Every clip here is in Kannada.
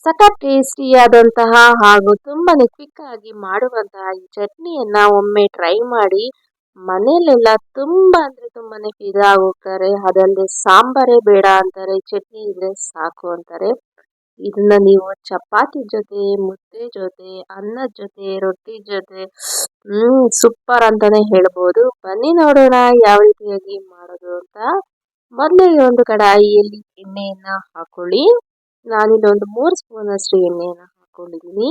ಸಖತ್ ಟೇಸ್ಟಿಯಾದಂತಹ ಹಾಗೂ ತುಂಬಾನೇ ಕ್ವಿಕ್ ಆಗಿ ಮಾಡುವಂತಹ ಈ ಚಟ್ನಿಯನ್ನ ಒಮ್ಮೆ ಟ್ರೈ ಮಾಡಿ. ಮನೇಲೆಲ್ಲ ತುಂಬಾ ಅಂದ್ರೆ ತುಂಬಾನೇ ಫಿದಾ ಹೋಗ್ತಾರೆ. ಅದಲ್ಲದೆ ಸಾಂಬಾರೇ ಬೇಡ ಅಂತಾರೆ, ಚಟ್ನಿ ಇದ್ರೆ ಸಾಕು ಅಂತಾರೆ. ಇದನ್ನ ನೀವು ಚಪಾತಿ ಜೊತೆ, ಮುದ್ದೆ ಜೊತೆ, ಅನ್ನದ ಜೊತೆ, ರೊಟ್ಟಿ ಜೊತೆ ಸೂಪರ್ ಅಂತಾನೆ ಹೇಳ್ಬೋದು. ಬನ್ನಿ ನೋಡೋಣ ಯಾವ ರೀತಿಯಾಗಿ ಮಾಡೋದು ಅಂತ. ಮೊದಲಿಗೆ ಒಂದು ಕಡಾಯಿಯಲ್ಲಿ ಎಣ್ಣೆಯನ್ನ ಹಾಕೊಳ್ಳಿ. ನಾನಿಲ್ಲಿ ಒಂದು 3 ಸ್ಪೂನ್ ಅಷ್ಟು ಎಣ್ಣೆಯನ್ನು ಹಾಕೊಂಡಿದ್ದೀನಿ.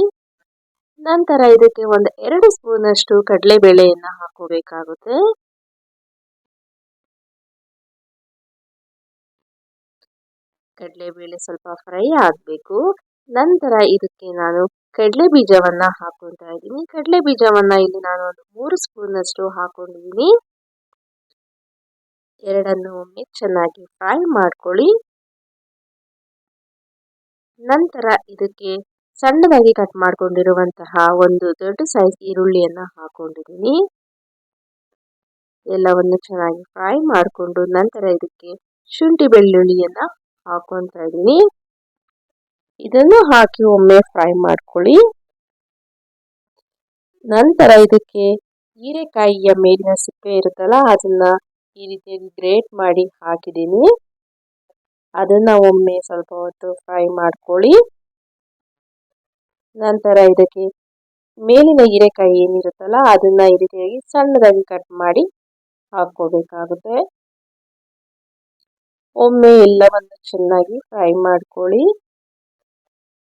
ನಂತರ ಇದಕ್ಕೆ ಒಂದು 2 ಸ್ಪೂನ್ ಅಷ್ಟು ಕಡಲೆಬೇಳೆಯನ್ನ ಹಾಕೋಬೇಕಾಗುತ್ತೆ. ಕಡಲೆಬೇಳೆ ಸ್ವಲ್ಪ ಫ್ರೈ ಆಗಬೇಕು. ನಂತರ ಇದಕ್ಕೆ ನಾನು ಕಡಲೆ ಬೀಜವನ್ನ ಹಾಕೊತಾ ಇದ್ದೀನಿ. ಕಡಲೆ ಬೀಜವನ್ನ ಇಲ್ಲಿ ನಾನು ಒಂದು 3 ಸ್ಪೂನ್ ಅಷ್ಟು ಹಾಕೊಂಡಿದ್ದೀನಿ. ಎರಡನ್ನು ಒಮ್ಮೆ ಚೆನ್ನಾಗಿ ಫ್ರೈ ಮಾಡ್ಕೊಳ್ಳಿ. ನಂತರ ಇದಕ್ಕೆ ಸಣ್ಣದಾಗಿ ಕಟ್ ಮಾಡ್ಕೊಂಡಿರುವಂತಹ ಒಂದು ದೊಡ್ಡ ಸೈಜ್ ಈರುಳ್ಳಿಯನ್ನ ಹಾಕೊಂಡಿದ್ದೀನಿ. ಎಲ್ಲವನ್ನು ಚೆನ್ನಾಗಿ ಫ್ರೈ ಮಾಡಿಕೊಂಡು ನಂತರ ಇದಕ್ಕೆ ಶುಂಠಿ ಬೆಳ್ಳುಳ್ಳಿಯನ್ನ ಹಾಕೊತಾ ಇದ್ದೀನಿ. ಇದನ್ನು ಹಾಕಿ ಒಮ್ಮೆ ಫ್ರೈ ಮಾಡ್ಕೊಳ್ಳಿ. ನಂತರ ಇದಕ್ಕೆ ಹೀರೆಕಾಯಿಯ ಮೇಲಿನ ಸಿಪ್ಪೆ ಇರುತ್ತಲ್ಲ, ಅದನ್ನ ಈ ರೀತಿಯಾಗಿ ಗ್ರೇಟ್ ಮಾಡಿ ಹಾಕಿದ್ದೀನಿ. ಅದನ್ನ ಒಮ್ಮೆ ಸ್ವಲ್ಪ ಹೊತ್ತು ಫ್ರೈ ಮಾಡ್ಕೊಳ್ಳಿ. ನಂತರ ಇದಕ್ಕೆ ಮೇಲಿನ ಹೀರೆಕಾಯಿ ಏನಿರುತ್ತಲ್ಲ, ಅದನ್ನ ಈ ರೀತಿಯಾಗಿ ಸಣ್ಣದಾಗಿ ಕಟ್ ಮಾಡಿ ಹಾಕೋಬೇಕಾಗುತ್ತೆ. ಒಮ್ಮೆ ಎಲ್ಲವನ್ನು ಚೆನ್ನಾಗಿ ಫ್ರೈ ಮಾಡ್ಕೊಳ್ಳಿ.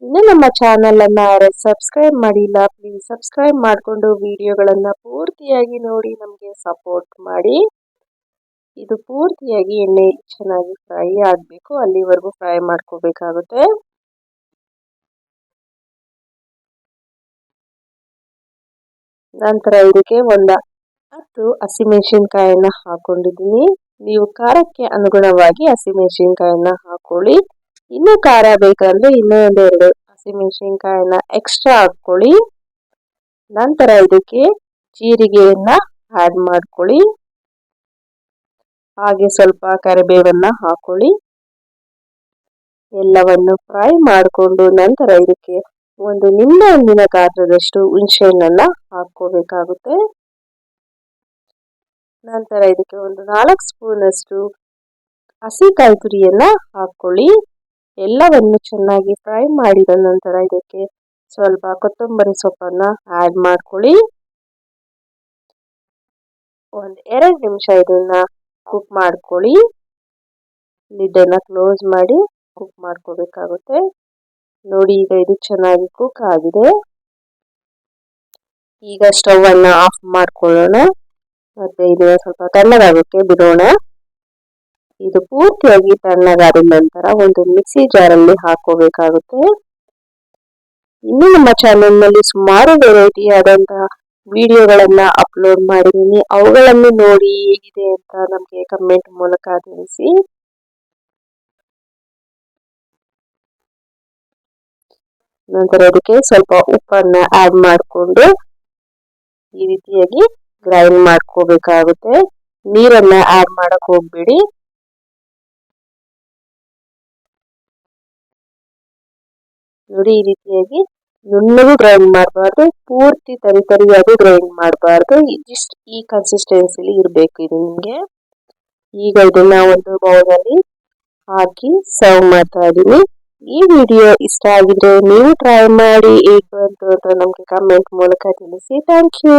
ಇನ್ನು ನಮ್ಮ ಚಾನಲ್ ಅನ್ನ ಸಬ್ಸ್ಕ್ರೈಬ್ ಮಾಡಿಲ್ಲ, ಪ್ಲೀಸ್ ಸಬ್ಸ್ಕ್ರೈಬ್ ಮಾಡಿಕೊಂಡು ವಿಡಿಯೋಗಳನ್ನ ಪೂರ್ತಿಯಾಗಿ ನೋಡಿ ನಮಗೆ ಸಪೋರ್ಟ್ ಮಾಡಿ. ಇದು ಪೂರ್ತಿಯಾಗಿ ಎಣ್ಣೆ ಚೆನ್ನಾಗಿ ಫ್ರೈ ಆಗಬೇಕು, ಅಲ್ಲಿವರೆಗೂ ಫ್ರೈ ಮಾಡ್ಕೋಬೇಕಾಗುತ್ತೆ. ನಂತರ ಇದಕ್ಕೆ ಒಂದು 10 ಹಸಿಮೆಣಸಿನಕಾಯಿಯನ್ನ ಹಾಕೊಂಡಿದ್ದೀನಿ. ನೀವು ಖಾರಕ್ಕೆ ಅನುಗುಣವಾಗಿ ಹಸಿಮೆಣಸಿನಕಾಯಿಯನ್ನ ಹಾಕೊಳ್ಳಿ. ಇನ್ನೂ ಖಾರ ಬೇಕಂದ್ರೆ ಇನ್ನೂ 2 ಹಸಿಮೆಣಸಿನಕಾಯಿಯನ್ನ ಎಕ್ಸ್ಟ್ರಾ ಹಾಕೊಳ್ಳಿ. ನಂತರ ಇದಕ್ಕೆ ಜೀರಿಗೆಯನ್ನ ಆಡ್ ಮಾಡ್ಕೊಳ್ಳಿ. ಹಾಗೆ ಸ್ವಲ್ಪ ಕರಿಬೇವನ್ನ ಹಾಕೊಳ್ಳಿ. ಎಲ್ಲವನ್ನು ಫ್ರೈ ಮಾಡಿಕೊಂಡು ನಂತರ ಇದಕ್ಕೆ ಒಂದು ನಿಂಬೆ ಹಣ್ಣಿನ ಗಾತ್ರದಷ್ಟು ಹುಣಸೆಹಣ್ಣನ್ನ ಹಾಕೋಬೇಕಾಗುತ್ತೆ. ನಂತರ ಇದಕ್ಕೆ ಒಂದು 4 ಸ್ಪೂನ್ ಅಷ್ಟು ಹಸಿ ಕಾಯಿ ತುರಿಯನ್ನ ಹಾಕೊಳ್ಳಿ. ಎಲ್ಲವನ್ನು ಚೆನ್ನಾಗಿ ಫ್ರೈ ಮಾಡಿದ ನಂತರ ಇದಕ್ಕೆ ಸ್ವಲ್ಪ ಕೊತ್ತಂಬರಿ ಸೊಪ್ಪನ್ನ ಆಡ್ ಮಾಡ್ಕೊಳ್ಳಿ. ಒಂದು 2 ನಿಮಿಷ ಇದನ್ನ ಕುಕ್ ಮಾಡ್ಕೊಳ್ಳಿ. ಲಿಡ್ ಅನ್ನ ಕ್ಲೋಸ್ ಮಾಡಿ ಕುಕ್ ಮಾಡ್ಕೋಬೇಕಾಗುತ್ತೆ. ನೋಡಿ, ಈಗ ಇದು ಚೆನ್ನಾಗಿ ಕುಕ್ ಆಗಿದೆ. ಈಗ ಸ್ಟವ್ ಅನ್ನ ಆಫ್ ಮಾಡ್ಕೊಳ್ಳೋಣ. ಮತ್ತೆ ಇದನ್ನ ಸ್ವಲ್ಪ ತಣ್ಣಗಾಗೋಕೆ ಬಿಡೋಣ. ಇದು ಪೂರ್ತಿಯಾಗಿ ತಣ್ಣಗಾದ ನಂತರ ಒಂದು ಮಿಕ್ಸಿ ಜಾರಲ್ಲಿ ಹಾಕೋಬೇಕಾಗುತ್ತೆ. ಇನ್ನು ನಮ್ಮ ಚಾನೆಲ್ ನಲ್ಲಿ ಸುಮಾರು ವೆರೈಟಿ ಆದಂತಹ ವಿಡಿಯೋಗಳನ್ನ ಅಪ್ಲೋಡ್ ಮಾಡಿದ್ದೀನಿ. ಅವುಗಳನ್ನು ನೋಡಿ ಹೇಗಿದೆ ಅಂತ ನಮಗೆ ಕಮೆಂಟ್ ಮೂಲಕ ತಿಳಿಸಿ. ನಂತರ ಅದಕ್ಕೆ ಸ್ವಲ್ಪ ಉಪ್ಪನ್ನ ಆಡ್ ಮಾಡಿಕೊಂಡು ಈ ರೀತಿಯಾಗಿ ಗ್ರೈಂಡ್ ಮಾಡ್ಕೋಬೇಕಾಗುತ್ತೆ. ನೀರನ್ನ ಆಡ್ ಮಾಡಕ್ ಹೋಗ್ಬೇಡಿ. ನೋಡಿ, ಈ ರೀತಿಯಾಗಿ ನುಣ್ಣಗೂ ಗ್ರೈಂಡ್ ಮಾಡಬಾರ್ದು, ಪೂರ್ತಿ ತರಿಯಾಗಿ ಗ್ರೈಂಡ್ ಮಾಡಬಾರ್ದು. ಇದಿಷ್ಟು ಈ ಕನ್ಸಿಸ್ಟೆನ್ಸಿಲಿ ಇರಬೇಕು ಇದು ನಿಮಗೆ. ಈಗ ಇದನ್ನ ಒಂದು ಬೌಲಲ್ಲಿ ಹಾಕಿ ಸರ್ವ್ ಮಾಡ್ತಾ ಇದ್ದೀನಿ. ಈ ವಿಡಿಯೋ ಇಷ್ಟ ಆಗಿದ್ರೆ ನೀವು ಟ್ರೈ ಮಾಡಿ, ಹೇಗೆ ಬಂತು ಅಂತ ನಮಗೆ ಕಮೆಂಟ್ ಮೂಲಕ ತಿಳಿಸಿ. Thank you.